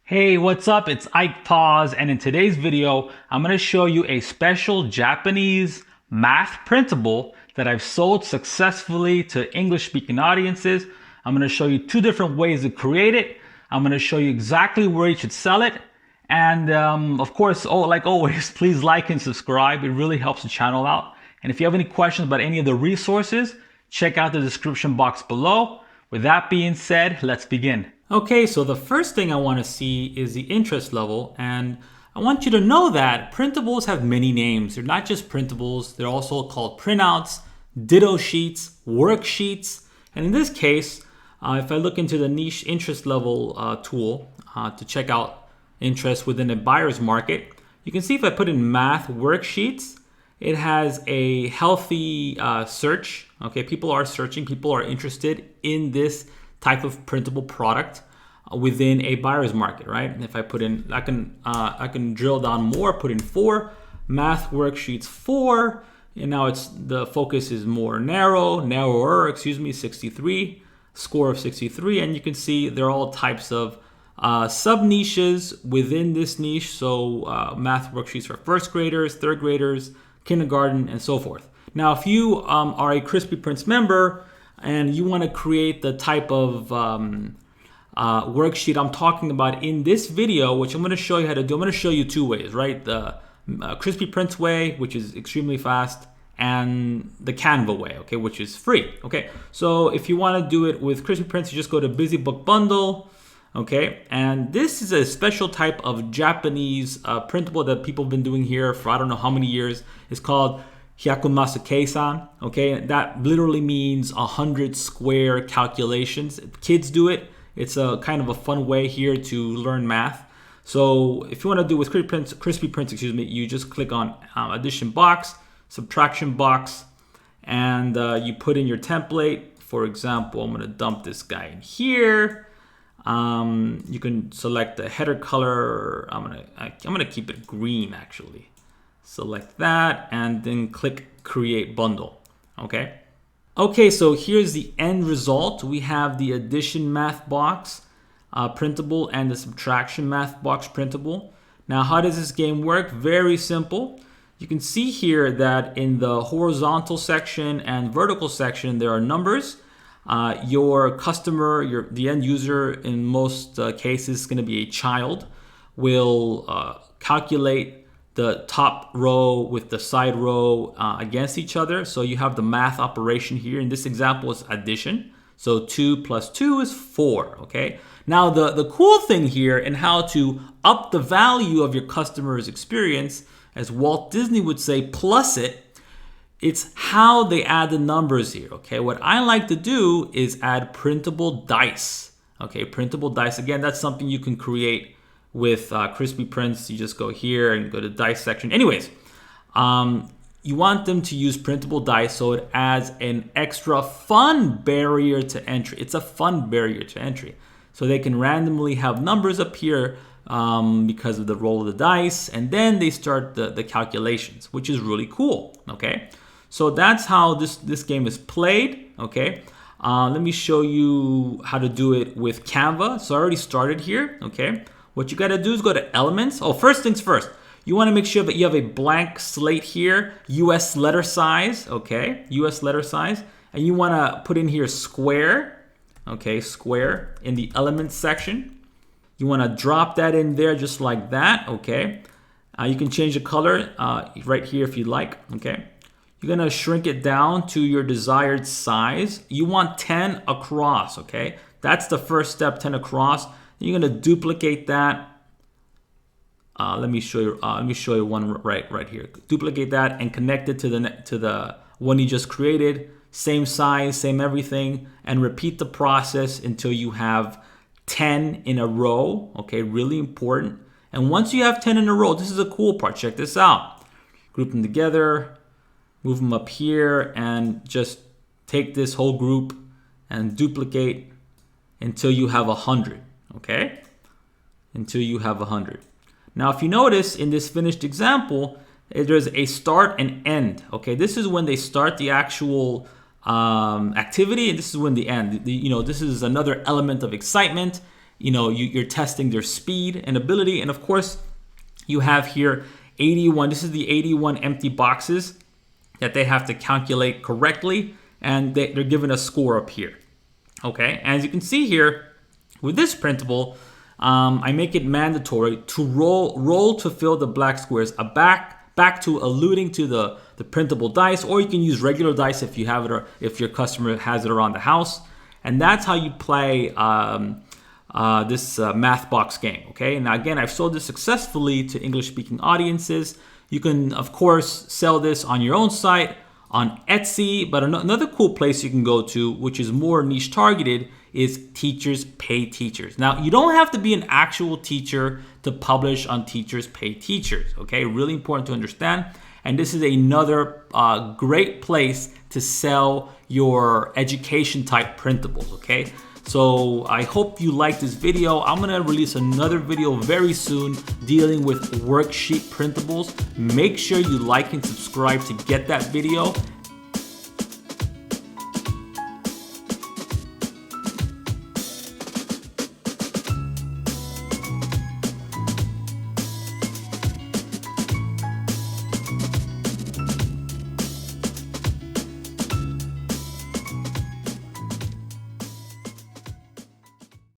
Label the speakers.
Speaker 1: Hey, what's up? It's Ike Paz, and in today's video, I'm going to show you a special Japanese math printable that I've sold successfully to English-speaking audiences. I'm going to show you two different ways to create it. I'm going to show you exactly where you should sell it. And of course, like always, please like and subscribe. It really helps the channel out. And if you have any questions about any of the resources, check out the description box below. With that being said, let's begin. Okay, so the first thing I want to see is the interest level, and I want you to know that printables have many names. They're not just printables, they're also called printouts, ditto sheets, worksheets, and in this case, if I look into the niche interest level tool to check out interest within a buyer's market, you can see if I put in math worksheets, it has a healthy search. Okay, people are searching, people are interested in this type of printable product within a buyer's market, right? And if I put in, I can drill down more, put in 4 math worksheets 4, and now the focus is narrower, 63, score of 63, and you can see there are all types of sub niches within this niche. So math worksheets for first graders, third graders, kindergarten, and so forth. Now, if you are a Crispy Prints member and you want to create the type of worksheet I'm talking about in this video, which I'm going to show you how to do, I'm going to show you 2 ways, right? The Crispy Prints way, which is extremely fast, and the Canva way, okay, which is free. Okay, so if you want to do it with Crispy Prints, you just go to Busy Book Bundle. Okay, and this is a special type of Japanese printable that people have been doing here for I don't know how many years. It's called Hyakumasu Keisan. Okay, that literally means 100 square calculations. Kids do it. It's a kind of a fun way here to learn math. So if you want to do with Crispy Prints, you just click on addition box, subtraction box, and you put in your template. For example, I'm going to dump this guy in here. You can select the header color. I'm gonna keep it green actually. Select that and then click create bundle. Okay, so here's the end result. We have the addition math box printable and the subtraction math box printable. Now, how does this game work? Very simple. You can see here that in the horizontal section and vertical section there are numbers. Your customer, the end user, in most cases is going to be a child, will calculate the top row with the side row against each other. So you have the math operation here. In this example, is addition. So 2 plus 2 is 4. Okay. Now the cool thing here and how to up the value of your customer's experience, as Walt Disney would say, plus it's how they add the numbers here. Okay, what I like to do is add printable dice. Okay, printable dice. Again, that's something you can create with Crispy Prints. You just go here and go to dice section. Anyways, you want them to use printable dice so it adds an extra fun barrier to entry. It's a fun barrier to entry. So they can randomly have numbers appear because of the roll of the dice, and then they start the calculations, which is really cool. Okay. So that's how this game is played. Okay, let me show you how to do it with Canva. So I already started here. Okay, what you got to do is go to Elements. Oh, first things first, you want to make sure that you have a blank slate here, US letter size. Okay, US letter size, and you want to put in here square. Okay, square in the Elements section. You want to drop that in there just like that. Okay, you can change the color right here if you'd like. Okay. You're going to shrink it down to your desired size. You want 10 across, okay? That's the first step, 10 across. Then you're going to duplicate that. Let me show you one right here. Duplicate that and connect it to the one you just created. Same size, same everything, and repeat the process until you have 10 in a row, okay? Really important. And once you have 10 in a row, this is a cool part. Check this out. Group them together. Move them up here and just take this whole group and duplicate until you have 100, okay? Until you have 100. Now, if you notice in this finished example, there's a start and end, okay? This is when they start the actual activity, and this is when they end. This is another element of excitement you're testing their speed and ability. And of course, you have here 81. This is the 81 empty boxes that they have to calculate correctly, and they're given a score up here. Okay, as you can see here with this printable, I make it mandatory to roll to fill the black squares back to alluding to the printable dice, or you can use regular dice if you have it, or if your customer has it around the house. And that's how you play this math box game. Okay, now again, I've sold this successfully to English-speaking audiences. You can, of course, sell this on your own site, on Etsy, but another cool place you can go to, which is more niche targeted, is Teachers Pay Teachers. Now, you don't have to be an actual teacher to publish on Teachers Pay Teachers, okay? Really important to understand. And this is another great place to sell your education type printables, okay? So I hope you like this video. I'm gonna release another video very soon dealing with worksheet printables. Make sure you like and subscribe to get that video.